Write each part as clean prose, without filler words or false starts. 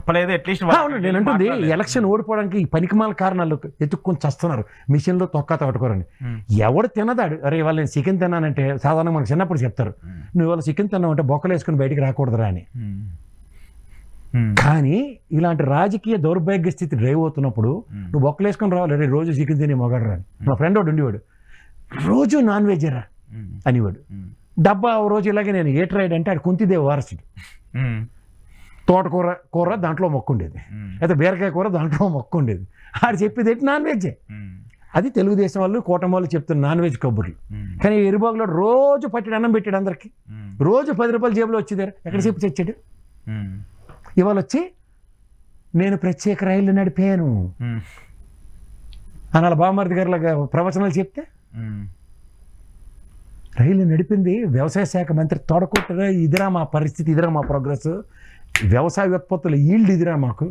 చెప్పలేదు అట్లీస్ట్ నేను అంటుంది ఎలక్షన్ ఓడిపోవడానికి ఈ పనికిమాల కారణాలు ఎత్తుక్కొని చస్తున్నారు, మిషన్లో తొక్క తోటకూరని. ఎవడు తినదాడు, అరే ఇవాళ నేను చికెన్ తిన్నానంటే సాధారణంగా మనకు చిన్నప్పుడు చెప్తారు, నువ్వు ఇవాళ చికెన్ తిన్నావంటే బొక్కలు వేసుకుని బయటికి రాకూడదురా అని. కానీ ఇలాంటి రాజకీయ దౌర్భాగ్య స్థితి డ్రైవ్ అవుతున్నప్పుడు నువ్వు బొక్కలు వేసుకొని రావాలి, రే రోజు చికెన్ తిని మొగడు రాని. మా ఫ్రెండ్ ఒకటి ఉండేవాడు, రోజు నాన్ వెజ్ రా అనేవాడు. డబ్బా ఓ రోజు ఇలాగే నేను ఏ ట్రైడ్ అంటే ఆడు కుంతిదేవి వారసుడు. తోటకూర దాంట్లో మొక్క ఉండేది, అయితే బీరకాయ కూర దాంట్లో మొక్క ఉండేది. ఆడు చెప్పేది ఏంటి నాన్ వెజ్జే. అది తెలుగుదేశం వాళ్ళు కూటమి వాళ్ళు చెప్తున్న నాన్ వెజ్ కబుర్లు. కానీ ఎరుబాగులో రోజు పట్టిన అన్నం పెట్టాడు అందరికి, రోజు 10 రూపాయలు జేబులో వచ్చేది, ఎక్కడ చెప్పి తెచ్చాడు. ఇవాళ వచ్చి నేను ప్రత్యేక రైళ్లు నడిపాను అని వాళ్ళ బామ్మర్ది గారిలాగా ప్రవచనాలు చెప్తే, రైలు నడిపింది వ్యవసాయ శాఖ మంత్రి తోడకొట్టగా, ఇదిరా మా పరిస్థితి, ఇదిరా మా ప్రోగ్రెస్, వ్యవసాయ ఉత్పత్తులు ఈల్డ్ ఇదిరా మాకు,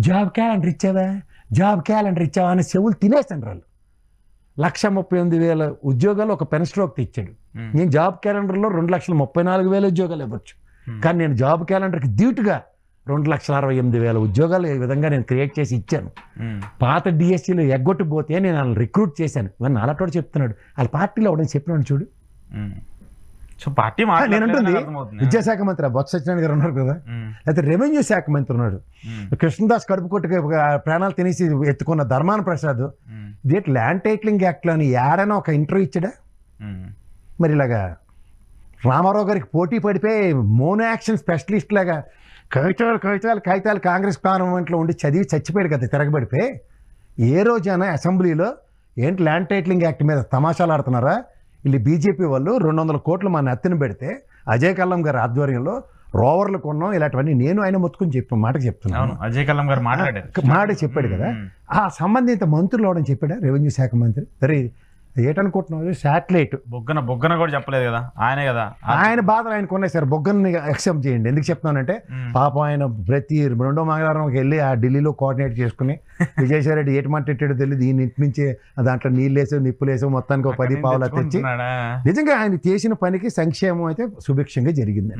జాబ్ క్యాలెండర్ ఇచ్చావా, జాబ్ క్యాలెండర్ ఇచ్చావా అని చెవులు తినేస్తాను వాళ్ళు. 1,38,000 ఉద్యోగాలు ఒక పెన్ స్ట్రోక్ తెచ్చాడు. నేను జాబ్ క్యాలెండర్లో 2,34,000 ఉద్యోగాలు ఇవ్వచ్చు, కానీ నేను జాబ్ క్యాలెండర్కి ధీటుగా 2,68,000 ఉద్యోగాలు ఈ విధంగా నేను క్రియేట్ చేసి ఇచ్చాను. పాత డిఎస్సీలు ఎగ్గొట్టిపోతే నేను వాళ్ళని రిక్రూట్ చేశాను. ఇవన్నీ అలాంటి చెప్తున్నాడు, వాళ్ళ పార్టీలో ఎవడని చెప్పినాడు చూడు. సో పార్టీ నేను అంటుంది విద్యాశాఖ మంత్రి బొత్స సత్యనారాయణ గారు ఉన్నారు కదా, లేకపోతే రెవెన్యూ శాఖ మంత్రి ఉన్నాడు కృష్ణదాస్, కడుపు కొట్టుకు ప్రాణాలు తినేసి ఎత్తుకున్న ధర్మాన ప్రసాద్, ఇదేంటి ల్యాండ్ టైటిలింగ్ యాక్ట్లో అని ఏడైనా ఒక ఇంటర్వ్యూ ఇచ్చాడా? మరి ఇలాగా రామారావు గారికి పోటీ పడిపోయి మోనో యాక్షన్ స్పెషలిస్ట్ లాగా కాగితాలు కాంగ్రెస్ పార్లమెంట్లో ఉండి చదివి చచ్చిపోయాడు కదా తిరగబడిపోయి. ఏ రోజైనా అసెంబ్లీలో ఏంటి ల్యాండ్ టైటిలింగ్ యాక్ట్ మీద తమాషాలు ఆడుతున్నారా? వీళ్ళు బీజేపీ వాళ్ళు 200 కోట్లు మన ఎత్తున పెడితే అజయ్ కల్లం గారి ఆధ్వర్యంలో రోవర్లు కొన్నాం, ఇలాంటివన్నీ నేను ఆయన మొత్తుకుని మాటకు చెప్తున్నాను. అజయ్ కల్లం గారు మాట చెప్పాడు కదా, ఆ సంబంధిత మంత్రులు అవడం చెప్పాడా రెవెన్యూ శాఖ మంత్రి? సరే ఏటనుకుంటున్నావు, శాటిలైట్ బొగ్గన కూడా చెప్పలేదు కదా ఆయనే కదా, ఆయన బాధలు ఆయనకు ఉన్నాయి సార్. బొగ్గని యాక్సెప్ట్ చేయండి. ఎందుకు చెప్తున్నానంటే పాపం ఆయన ప్రతి 2వ మంగళవారంకి వెళ్ళి ఆ ఢిల్లీలో కోఆర్డినేట్ చేసుకుని విజయసాయి రెడ్డి ఏటి మాట్లాడాడో తెలియదు, ఈ ఇంటి నుంచి దాంట్లో నీళ్ళేసావు నిప్పులేసావు మొత్తానికి ఒక 10 పావులు తెచ్చి నిజంగా ఆయన చేసిన పనికి సంక్షేమం అయితే సుభిక్షంగా జరిగింది.